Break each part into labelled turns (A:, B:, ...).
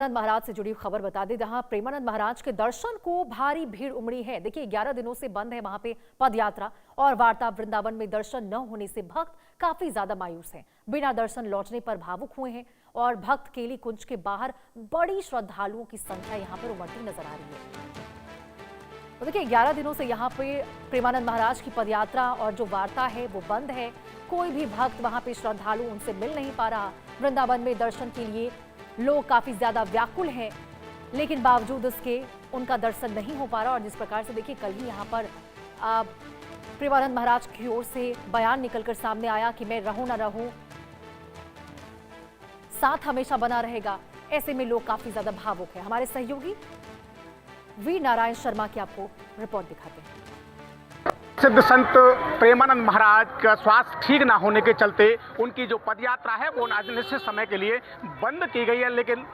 A: प्रेमानंद महाराज से जुड़ी खबर बता दें, जहां प्रेमानंद महाराज के दर्शन को भारी भीड़ उमड़ी है। देखिए 11 दिनों से बंद है वहां पे पद यात्रा और वार्ता। वृंदावन में दर्शन न होने से भक्त काफी ज्यादा मायूस हैं। बिना दर्शन लौटने पर भावुक हुए हैं और भक्त केली कुंज के बाहर बड़ी श्रद्धालुओं की संख्या यहां पर उमड़ती नजर आ रही है। तो देखिए 11 दिनों से यहाँ पे प्रेमानंद महाराज की पदयात्रा और जो वार्ता है वो बंद है। कोई भी भक्त वहां पे श्रद्धालु उनसे मिल नहीं पा रहा। वृंदावन में दर्शन के लिए लोग काफी ज्यादा व्याकुल हैं, लेकिन बावजूद इसके उनका दर्शन नहीं हो पा रहा। और जिस प्रकार से देखिए कल ही यहाँ पर प्रेमानंद महाराज की ओर से बयान निकलकर सामने आया कि मैं रहूं ना रहूं, साथ हमेशा बना रहेगा। ऐसे में लोग काफी ज्यादा भावुक हैं। हमारे सहयोगी वी नारायण शर्मा की आपको रिपोर्ट दिखाते हैं।
B: सिद्ध संत प्रेमानंद महाराज का स्वास्थ्य ठीक ना होने के चलते उनकी जो पदयात्रा है वो अनिश्चित समय के लिए बंद की गई है, लेकिन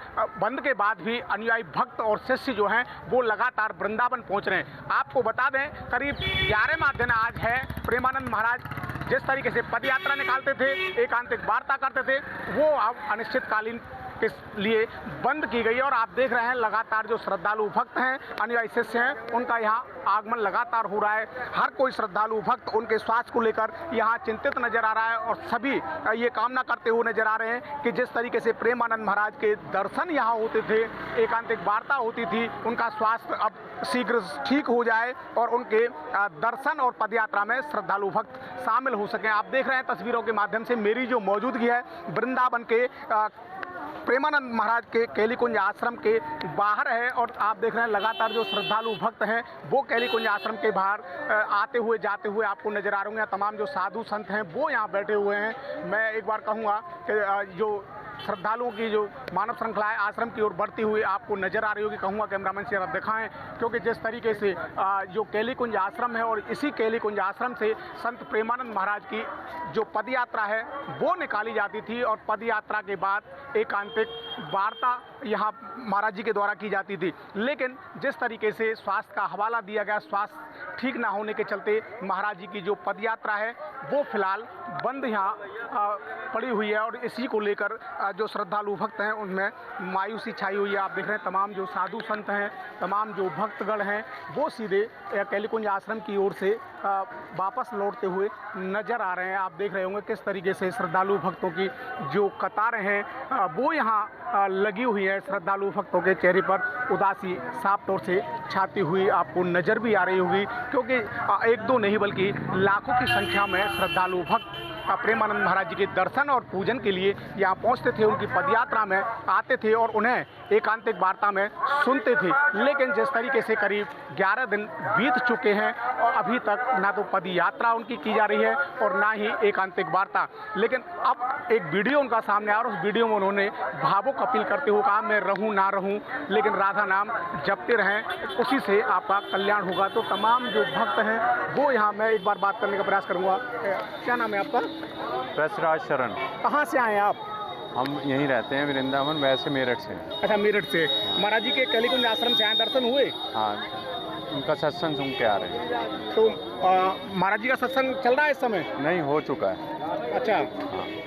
B: बंद के बाद भी अनुयायी भक्त और शिष्य जो हैं वो लगातार वृंदावन पहुंच रहे हैं। आपको बता दें, करीब 11वां दिन आज है। प्रेमानंद महाराज जिस तरीके से पदयात्रा निकालते थे, एकांतिक वार्ता करते थे, वो अब अनिश्चितकालीन के लिए बंद की गई है। और आप देख रहे हैं लगातार जो श्रद्धालु भक्त हैं, अनुयायी शिष्य हैं, उनका यहाँ आगमन लगातार हो रहा है। हर कोई श्रद्धालु भक्त उनके स्वास्थ्य को लेकर यहाँ चिंतित नजर आ रहा है और सभी ये कामना करते हुए नजर आ रहे हैं कि जिस तरीके से प्रेमानंद महाराज के दर्शन यहाँ होते थे, एकांतिक वार्ता होती थी, उनका स्वास्थ्य अब शीघ्र ठीक हो जाए और उनके दर्शन और पदयात्रा में श्रद्धालु भक्त शामिल हो सकें। आप देख रहे हैं तस्वीरों के माध्यम से मेरी जो मौजूदगी है वृंदावन के प्रेमानंद महाराज के केली कुंज आश्रम के बाहर है। और आप देख रहे हैं लगातार जो श्रद्धालु भक्त हैं वो केली कुंज आश्रम के बाहर आते हुए जाते हुए आपको नजर आ रहे हैं। तमाम जो साधु संत हैं वो यहाँ बैठे हुए हैं। मैं एक बार कहूँगा कि जो श्रद्धालुओं की जो मानव श्रृंखला है आश्रम की ओर बढ़ती हुई आपको नजर आ रही होगी। कहूँगा कैमरामैन से आप दिखाएं, क्योंकि जिस तरीके से जो केली कुंज आश्रम है और इसी केली कुंज आश्रम से संत प्रेमानंद महाराज की जो पदयात्रा है वो निकाली जाती थी और पदयात्रा के बाद एकांतिक वार्ता यहाँ महाराज जी के द्वारा की जाती थी। लेकिन जिस तरीके से स्वास्थ्य का हवाला दिया गया, स्वास्थ्य ठीक ना होने के चलते महाराज जी की जो पदयात्रा है वो फिलहाल बंद यहाँ पड़ी हुई है। और इसी को लेकर जो श्रद्धालु भक्त हैं उनमें मायूसी छाई हुई है। आप देख रहे हैं तमाम जो साधु संत हैं, तमाम जो भक्तगण हैं वो सीधे केली कुंज आश्रम की ओर से वापस लौटते हुए नजर आ रहे हैं। आप देख रहे होंगे किस तरीके से श्रद्धालु भक्तों की जो कतारें हैं वो यहाँ लगी हुई है। श्रद्धालु भक्तों के चेहरे पर उदासी साफ तौर से छाती हुई आपको नजर भी आ रही होगी, क्योंकि एक दो नहीं बल्कि लाखों की संख्या में श्रद्धालु भक्त प्रेमानंद महाराज जी के दर्शन और पूजन के लिए यहाँ पहुँचते थे, उनकी पदयात्रा में आते थे और उन्हें एकांतिक वार्ता में सुनते थे। लेकिन जिस तरीके से करीब 11 दिन बीत चुके हैं और अभी तक ना तो पदयात्रा उनकी की जा रही है और ना ही एकांतिक वार्ता। लेकिन अब एक वीडियो उनका सामने आ रहा है। उस वीडियो में उन्होंने भावुक अपील करते हुए कहा, मैं रहूं ना रहूं लेकिन राधा नाम जपते रहें, उसी से आपका कल्याण होगा। तो तमाम जो भक्त हैं वो यहाँ, मैं एक बार बात करने का प्रयास करूँगा। क्या नाम है आपका?
C: रसराज शरण।
B: कहाँ से आए हैं आप?
C: हम यहीं रहते हैं वृंदावन, वैसे मेरठ से।
B: अच्छा, मेरठ से। महाराज जी के केली कुंज आश्रम से आए, दर्शन हुए?
C: हाँ, उनका सत्संग सुन के आ रहे हैं।
B: तो महाराज जी का सत्संग चल रहा है इस समय?
C: नहीं, हो चुका है।
B: अच्छा,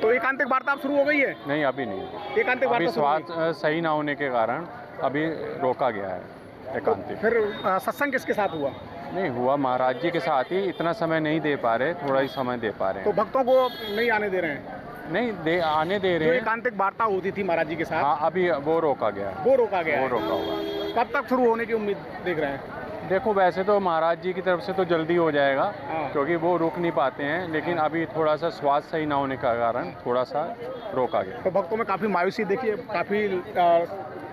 B: तो एकांतिक वार्ता अब शुरू हो गई है?
C: नहीं, अभी नहीं।
B: एकांतिक वार्ता
C: स्वास्थ्य सही ना होने के कारण अभी रोका गया है एकांतिक।
B: फिर सत्संग किसके साथ हुआ?
C: नहीं हुआ, महाराज जी के साथ ही। इतना समय नहीं दे पा रहे, थोड़ा ही समय दे पा रहे हैं।
B: तो भक्तों को नहीं आने दे रहे हैं?
C: नहीं आने दे रहे हैं।
B: एकांतिक वार्ता होती थी महाराज जी के साथ,
C: हाँ, अभी वो रोका गया है।
B: वो रोका गया,
C: वो रोका हुआ।
B: कब तक शुरू होने की उम्मीद देख रहे हैं?
C: देखो, वैसे तो महाराज जी की तरफ से तो जल्दी हो जाएगा,
B: हाँ।
C: क्योंकि वो रुक नहीं पाते हैं, लेकिन अभी थोड़ा सा स्वास्थ्य सही ना होने का कारण थोड़ा सा रोका गया।
B: तो भक्तों में काफ़ी मायूसी देखिए, काफ़ी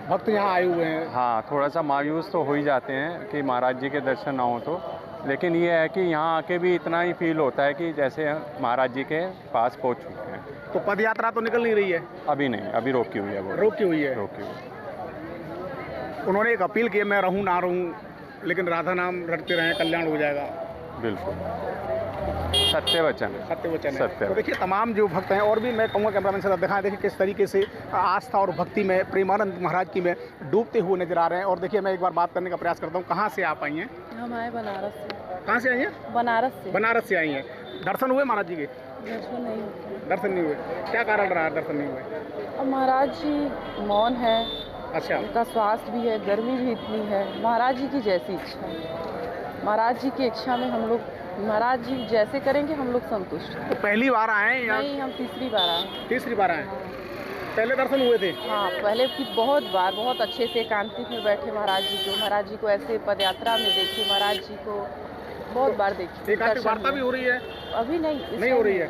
B: भक्त यहाँ आए हुए हैं।
C: हाँ, थोड़ा सा मायूस तो हो ही जाते हैं कि महाराज जी के दर्शन ना हो तो, लेकिन ये है कि यहाँ आके भी इतना ही फील होता है कि जैसे महाराज जी के पास पहुँच चुके हैं।
B: तो पदयात्रा तो निकल नहीं रही है?
C: अभी नहीं, अभी रोकी हुई है। वो
B: रोकी हुई है?
C: रोकी हुई।
B: उन्होंने एक अपील की, मैं रहूं ना रहूं लेकिन राधा नाम रटते रहें, कल्याण हो जाएगा।
C: बिल्कुल, सत्य वचन है।
B: सत्य वचन है।
C: सत्य।
B: तो देखिए तमाम जो भक्त हैं, और भी मैं कहूँगा कैमरामैन से दिखाएं, देखिए किस तरीके से आस्था और भक्ति में प्रेमानंद महाराज की में डूबते हुए नजर आ रहे हैं। और देखिए मैं एक बार बात करने का प्रयास करता हूँ। कहाँ से आप आई हैं?
D: हम आए बनारस से।
B: कहाँ से आई हैं?
D: बनारस से।
B: बनारस से आई हैं। दर्शन हुए महाराज जी के?
D: दर्शन नहीं होते।
B: दर्शन नहीं हुए? क्या कारण रहा दर्शन नहीं हुए?
D: अब महाराज जी मौन है,
B: अच्छा।
D: उनका स्वास्थ्य भी है, गर्मी भी इतनी है। महाराज जी की जैसी इच्छा, महाराज जी की इच्छा में हम लोग, महाराज जी जैसे करेंगे हम लोग संतुष्ट हैं।
B: तो पहली बार आए हैं या
D: नहीं, हम तीसरी बार आए।
B: तीसरी बार आए? पहले दर्शन हुए थे?
D: हाँ, पहले की बहुत बार बहुत अच्छे से एकांतिक में बैठे महाराज जी को ऐसे पद यात्रा में देखे, महाराज जी को बहुत बार देखे।
B: एकांतिक वार्ता भी हो रही है?
D: अभी नहीं,
B: नहीं हो रही है।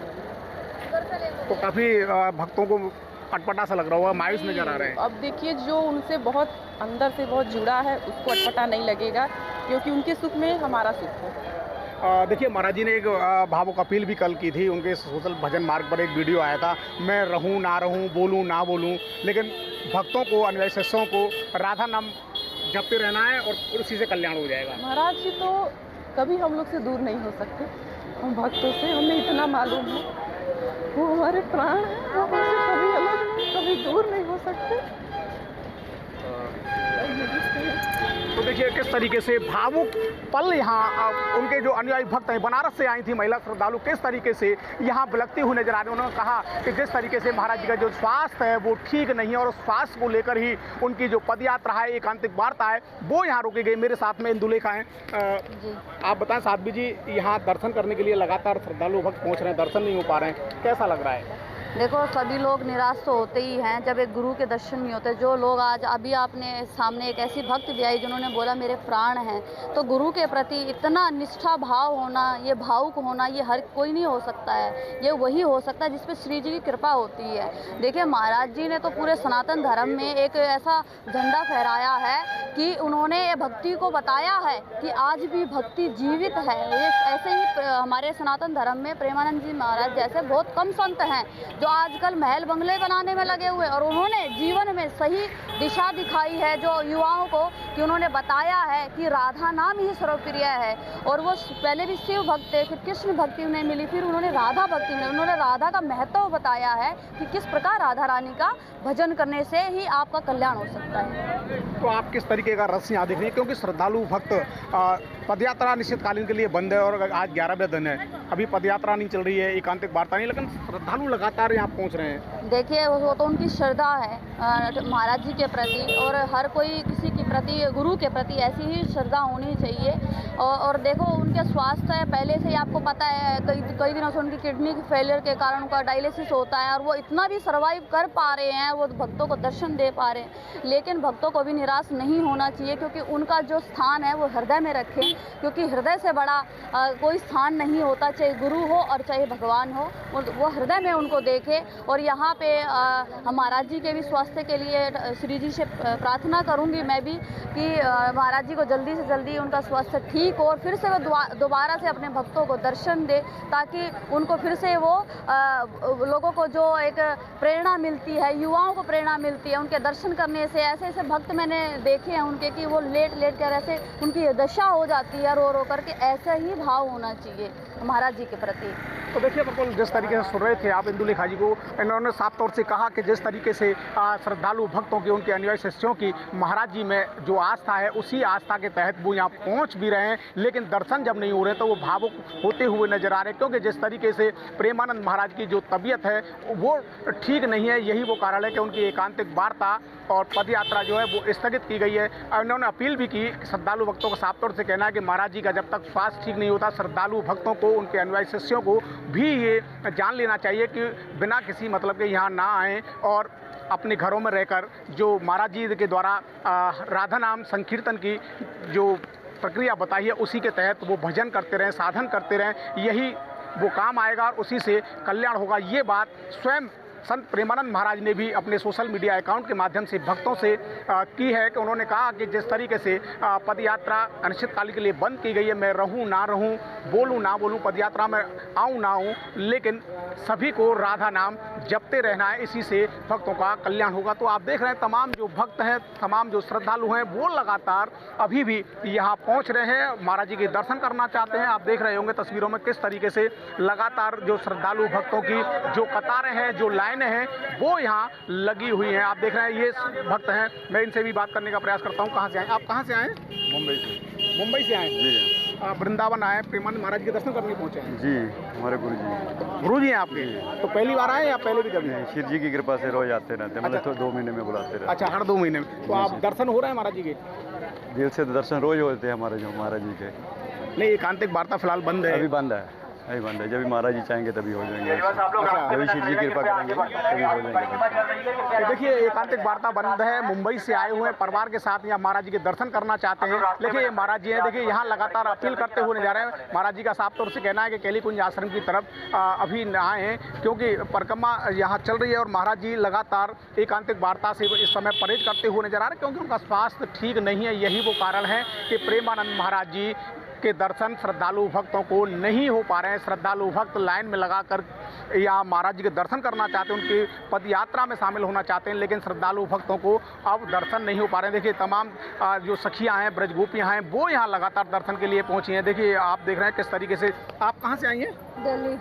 B: तो काफी भक्तों को अटपटा सा लग रहा होगा, मायूस नजर आ रहे हैं।
D: अब देखिए, जो उनसे बहुत अंदर से बहुत जुड़ा है उसको अटपटा नहीं लगेगा, क्योंकि उनके सुख में हमारा सुख है।
B: देखिए, महाराज जी ने एक भावुक अपील भी कल की थी। उनके सोशल भजन मार्ग पर एक वीडियो आया था, मैं रहूं ना रहूं, बोलूं ना बोलूं, लेकिन भक्तों को, अनुयायी शिष्यों को राधा नाम जपते रहना है और उसी से कल्याण हो जाएगा।
D: महाराज जी तो कभी हम लोग से दूर नहीं हो सकते। हम भक्तों से, हमें इतना मालूम है, वो हमारे प्राण हैं, वो हमसे कभी अलग नहीं, कभी दूर नहीं हो सकते।
B: तो देखिए किस तरीके से भावुक पल यहाँ उनके जो अनुयायी भक्त हैं, बनारस से आई थी महिला श्रद्धालु, किस तरीके से यहाँ बिलखती हुई नजर आ रही है। उन्होंने कहा कि जिस तरीके से महाराज जी का जो स्वास्थ्य है वो ठीक नहीं है और उस स्वास्थ्य को लेकर ही उनकी जो पदयात्रा है, एकांतिक वार्ता है, वो यहाँ रोकी गई। मेरे साथ में इंदुलेखा हैं। आप बताएं साध्वी जी, यहाँ दर्शन करने के लिए लगातार श्रद्धालु भक्त पहुँच रहे हैं, दर्शन नहीं हो पा रहे हैं, कैसा लग रहा है?
E: देखो, सभी लोग निराश तो होते ही हैं जब एक गुरु के दर्शन नहीं होते। जो लोग आज अभी आपने सामने एक ऐसी भक्त भी आई जिन्होंने बोला मेरे प्राण हैं, तो गुरु के प्रति इतना निष्ठा भाव होना, ये भावुक होना, ये हर कोई नहीं हो सकता है। ये वही हो सकता है जिसपे श्री जी की कृपा होती है। देखिए, महाराज जी ने तो पूरे सनातन धर्म में एक ऐसा झंडा फहराया है कि उन्होंने ये भक्ति को बताया है कि आज भी भक्ति जीवित है। ये ऐसे ही हमारे सनातन धर्म में प्रेमानंद जी महाराज जैसे बहुत कम संत हैं जो आजकल महल बंगले बनाने में लगे हुए, और उन्होंने जीवन में सही दिशा दिखाई है जो युवाओं को, कि उन्होंने बताया है कि राधा नाम ही सर्वप्रिय है। और वो पहले भी शिव भक्त थे, फिर कृष्ण भक्ति उन्हें मिली, फिर उन्होंने राधा भक्ति मिली। उन्होंने राधा का महत्व बताया है कि किस प्रकार राधा रानी का भजन करने से ही आपका कल्याण हो सकता है।
B: तो आप किस तरीके का रस यहाँ देख रही हैं, क्योंकि श्रद्धालु भक्त पदयात्रा निश्चितकालीन के लिए बंद है और आज 11वें दिन है, अभी पदयात्रा नहीं चल रही है, एकांतिक वार्ता नहीं, लेकिन श्रद्धालु लगातार यहाँ पहुँच रहे हैं।
E: देखिए, वो तो उनकी श्रद्धा है महाराज जी के प्रति, और हर कोई किसी के प्रति, गुरु के प्रति ऐसी ही श्रद्धा होनी चाहिए। और देखो, उनके स्वास्थ्य है पहले से ही आपको पता है, कई दिनों से उनकी किडनी फेलियर के कारण उनका डायलिसिस होता है, और वो इतना भी सर्वाइव कर पा रहे हैं, वो भक्तों को दर्शन दे पा रहे हैं। लेकिन भक्तों को भी निराश नहीं होना चाहिए, क्योंकि उनका जो स्थान है वो हृदय में रखें, क्योंकि हृदय से बड़ा कोई स्थान नहीं होता, चाहे गुरु हो और चाहे भगवान हो, वो हृदय में उनको देखे। और यहाँ पे हम महाराज जी के भी स्वास्थ्य के लिए श्री जी से प्रार्थना करूँगी मैं भी कि महाराज जी को जल्दी से जल्दी उनका स्वास्थ्य ठीक हो और फिर से वो दोबारा से अपने भक्तों को दर्शन दे, ताकि उनको फिर से वो लोगों को जो एक प्रेरणा मिलती है, युवाओं को प्रेरणा मिलती है उनके दर्शन करने से। ऐसे ऐसे भक्त मैंने देखे हैं उनके कि वो लेट कर ऐसे उनकी दशा हो जाती है रो करके। ऐसा ही भाव होना चाहिए महाराज जी के प्रति।
B: तो देखिए, बिल्कुल जिस तरीके से सुन रहे थे आप इंदुलेखा जी को, इन्होंने साफ तौर से कहा कि जिस तरीके से श्रद्धालु भक्तों की, उनके अनुयायी शिष्यों की महाराज जी में जो आस्था है, उसी आस्था के तहत वो यहाँ पहुँच भी रहे हैं, लेकिन दर्शन जब नहीं हो रहे तो वो भावुक होते हुए नजर आ रहे हैं, क्योंकि जिस तरीके से प्रेमानंद महाराज की जो तबीयत है वो ठीक नहीं है। यही वो कारण है कि उनकी एकांतिक वार्ता और पदयात्रा जो है वो स्थगित की गई है। उन्होंने अपील भी की, श्रद्धालु भक्तों का साफ तौर से कहना है कि महाराज जी का जब तक स्वास्थ्य ठीक नहीं होता, श्रद्धालु भक्तों को, उनके अनुयायी शिष्यों को भी ये जान लेना चाहिए कि बिना किसी मतलब के यहाँ ना आएँ और अपने घरों में रहकर जो महाराज जी के द्वारा राधा नाम संकीर्तन की जो प्रक्रिया बताई है उसी के तहत वो भजन करते रहें, साधन करते रहें, यही वो काम आएगा और उसी से कल्याण होगा। ये बात स्वयं संत प्रेमानंद महाराज ने भी अपने सोशल मीडिया अकाउंट के माध्यम से भक्तों से की है कि उन्होंने कहा कि जिस तरीके से पदयात्रा अनिश्चितकाल के लिए बंद की गई है, मैं रहूं ना रहूं, बोलूं ना बोलूं, पदयात्रा में आऊं ना आऊं, लेकिन सभी को राधा नाम जपते रहना है, इसी से भक्तों का कल्याण होगा। तो आप देख रहे हैं तमाम जो भक्त हैं, तमाम जो श्रद्धालु हैं, वो लगातार अभी भी यहाँ पहुँच रहे हैं, महाराज जी के दर्शन करना चाहते हैं। आप देख रहे होंगे तस्वीरों में किस तरीके से लगातार जो श्रद्धालु भक्तों की जो कतारें हैं, जो लाइनें हैं, वो यहाँ लगी हुई हैं। आप देख रहे हैं ये भक्त हैं, मैं इनसे भी बात करने का प्रयास करता हूँ। कहाँ से आए आप? कहाँ से आए?
F: मुंबई से।
B: मुंबई से आए?
F: जी।
B: वृंदावन आए, प्रेमानंद महाराज के दर्शन करने पहुंचे हैं।
C: जी, हमारे गुरु
B: जी हैं आपके, तो पहली बार आए या पहले भी कभी?
C: शिव जी की कृपा से रोज आते रहते हैं, मतलब तो 2 महीने में बुलाते रहते
B: अच्छा, हर 2 महीने में। तो आप दर्शन हो रहे हैं महाराज जी के?
C: हैं। दिल से दर्शन रोज होते हैं हमारे जो महाराज जी के।
B: नहीं, एकांतिक वार्ता फिलहाल बंद है।
C: अभी बंद है, अभी बंद है। जब भी महाराज जी चाहेंगे तभी हो जाएंगे।
B: अच्छा।
C: जब भी शिव जी कृपा करेंगे तभी हो जाएंगे।
B: तो देखिए, एकांतिक वार्ता बंद है। मुंबई से आए हुए परिवार के साथ यहाँ महाराज जी के दर्शन करना चाहते हैं। देखिए, ये महाराज जी हैं, देखिए यहाँ लगातार अपील करते हुए नजर आ रहे हैं। महाराज जी का साफ तौर से कहना है कि केली कुंज आश्रम की तरफ अभी न आए हैं, क्योंकि परिक्रमा यहाँ चल रही है और महाराज जी लगातार एकांतिक वार्ता से इस समय परहेज करते हुए नजर आ रहे हैं, क्योंकि उनका स्वास्थ्य ठीक नहीं है। यही वो कारण है कि प्रेमानंद महाराज जी के दर्शन श्रद्धालु भक्तों को नहीं हो पा रहे हैं। श्रद्धालु भक्त लाइन में लगाकर यहाँ महाराज जी के दर्शन करना चाहते हैं, उनकी पद यात्रा में शामिल होना चाहते हैं, लेकिन श्रद्धालु भक्तों को अब दर्शन नहीं हो पा रहे हैं। देखिए, तमाम जो सखियाँ हैं, ब्रजगोपियाँ हैं, वो यहाँ लगातार दर्शन के लिए पहुँची हैं। देखिए, आप देख रहे हैं किस तरीके से। आप कहाँ से आई हैं?
D: दिल्ली।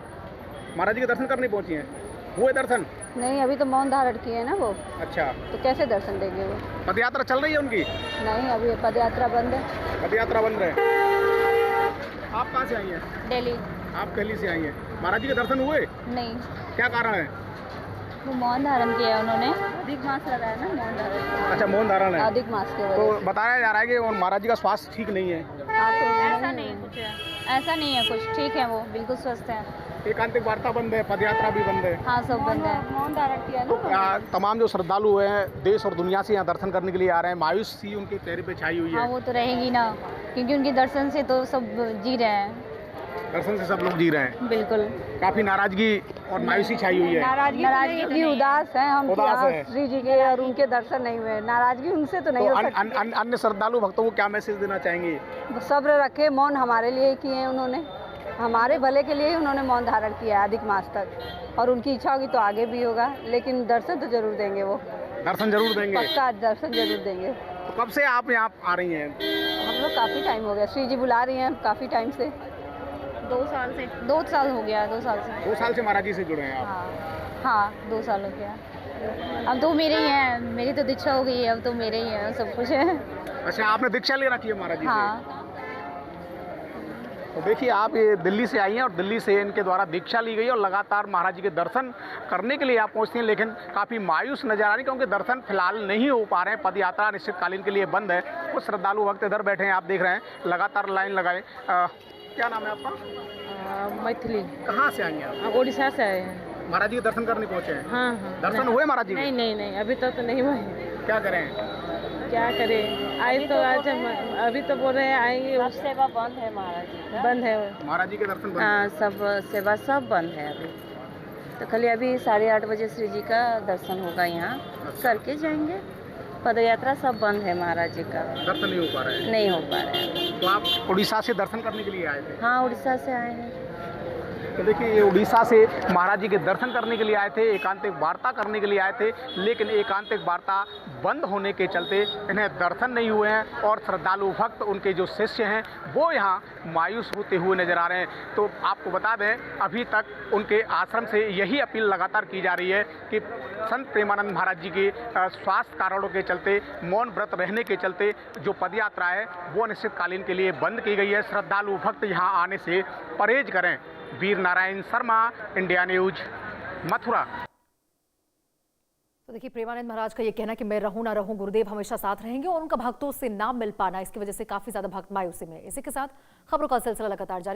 B: महाराज जी के दर्शन करने पहुँची हैं? हुए दर्शन?
D: नहीं, अभी तो मौन धारण किए हैं ना वो,
B: अच्छा,
D: तो कैसे दर्शन देंगे वो?
B: पद यात्रा चल रही है उनकी?
D: नहीं, अभी पद यात्रा बंद है।
B: पद यात्रा बंद है। आप कहाँ से आई हैं?
E: दिल्ली।
B: आप दिल्ली से आई हैं। महाराज जी के दर्शन हुए?
E: नहीं,
B: क्या कारण है?
E: वो मौन धारण किया है उन्होंने। अधिक मास लगाया ना, मौन धारण।
B: अच्छा, मौन धारण है।
D: अधिक मास के
B: तो
D: वजह
B: बताया जा रहा है कि और महाराज जी का स्वास्थ्य ठीक नहीं है।
D: से। हाँ, तो
E: ऐसा नहीं कुछ है, ऐसा नहीं है कुछ, ठीक है, वो बिल्कुल स्वस्थ है।
B: एकांतिक वार्ता बंद है, पद यात्रा भी बंद है।
E: हाँ, सब बंद है। मौन धारण किया
B: तो तमाम जो श्रद्धालु हैं देश और दुनिया से यहाँ दर्शन करने के लिए आ रहे हैं, मायूसी उनके चेहरे पे छाई हुई
E: हाँ,
B: है।
E: वो तो रहेगी ना, क्योंकि उनके दर्शन से तो सब जी रहे हैं।
B: दर्शन से सब लोग जी रहे हैं।
E: बिल्कुल।
B: काफी नाराजगी और मायूसी छाई हुई है।
D: नाराजगी उदास है हम,
B: उदास
D: यहाँ
B: है।
D: श्री जी के और उनके दर्शन नहीं हुए। नाराजगी उनसे तो नहीं
B: तो
D: हो सकती।
B: अन्य श्रद्धालु भक्तों को क्या मैसेज देना चाहेंगे?
D: सब्र रखे, मौन हमारे लिए ही किए हैं उन्होंने, हमारे भले के लिए ही उन्होंने मौन धारण किया है अधिक मास तक, और उनकी इच्छा होगी तो आगे भी होगा, लेकिन दर्शन तो जरूर देंगे वो,
B: दर्शन जरूर देंगे।
D: पक्का दर्शन जरूर देंगे।
B: तो कब से आप यहाँ आ रही हैं?
D: हम लोग काफ़ी टाइम हो गया, श्री जी बुला रही हैं काफ़ी टाइम से।
E: 2 साल से, 2 साल हो गया, 2 साल से।
B: 2 साल से महाराज जी से जुड़े हैं आप?
E: हाँ हाँ, 2 साल हो गया। अब तो मेरे ही हैं, मेरी तो दीक्षा हो गई है, अब तो मेरे ही हैं, सब कुछ है।
B: अच्छा, आपने दीक्षा ले रखी है महाराज जी से?
E: हाँ।
B: तो देखिए, आप ये दिल्ली से आई हैं और दिल्ली से इनके द्वारा दीक्षा ली गई और लगातार महाराज जी के दर्शन करने के लिए आप पहुंचती हैं, लेकिन काफ़ी मायूस नजर आ रही, क्योंकि दर्शन फिलहाल नहीं हो पा रहे हैं। पद यात्रा निश्चितकालीन के लिए बंद है। वो श्रद्धालु भक्त इधर बैठे हैं, आप देख रहे हैं, लगातार लाइन लगाए। क्या नाम है आपका?
D: मैथिली।
B: कहाँ से आई हैं आप?
D: उड़ीसा से आए हैं।
B: महाराज जी के दर्शन करने पहुँचे हैं?
D: हाँ हाँ।
B: दर्शन हुए महाराज जी के?
D: नहीं, अभी तक तो नहीं हुए।
B: क्या करें?
D: क्या करें, आए तो आज हम अभी तो बोल रहे हैं आएंगे।
E: सब सेवा बंद है महाराज जी।
D: बंद है।
B: महाराज जी के दर्शन बंद
D: हाँ,
B: हैं।
D: सब सेवा सब बंद है अभी तो। खाली अभी 8:30 बजे श्री जी का दर्शन होगा, यहाँ करके जाएंगे। पद यात्रा सब बंद है महाराज जी का,
B: दर्शन नहीं हो पा रहे हैं।
D: नहीं हो पा रहे हैं।
B: तो आप उड़ीसा से दर्शन करने के लिए आए थे?
D: हाँ, उड़ीसा से आए हैं।
B: तो देखिए, ये उड़ीसा से महाराज जी के दर्शन करने के लिए आए थे, एकांतिक वार्ता करने के लिए आए थे, लेकिन एकांतिक वार्ता बंद होने के चलते इन्हें दर्शन नहीं हुए हैं और श्रद्धालु भक्त, उनके जो शिष्य हैं, वो यहाँ मायूस होते हुए नजर आ रहे हैं। तो आपको बता दें, अभी तक उनके आश्रम से यही अपील लगातार की जा रही है कि संत प्रेमानंद महाराज जी के स्वास्थ्य कारणों के चलते, मौन व्रत रहने के चलते जो पदयात्रा है वो अनिश्चितकालीन के लिए बंद की गई है। श्रद्धालु भक्त यहाँ आने से परहेज करें। Veer Narayan Sharma, India news, Mathura.
A: तो देखिए, प्रेमानंद महाराज का ये कहना कि मैं रहूं ना रहूं, गुरुदेव हमेशा साथ रहेंगे, और उनका भक्तों से ना मिल पाना, इसकी वजह से काफी ज्यादा भक्त मायूसी में। इसी के साथ खबरों का सिलसिला लगातार जारी।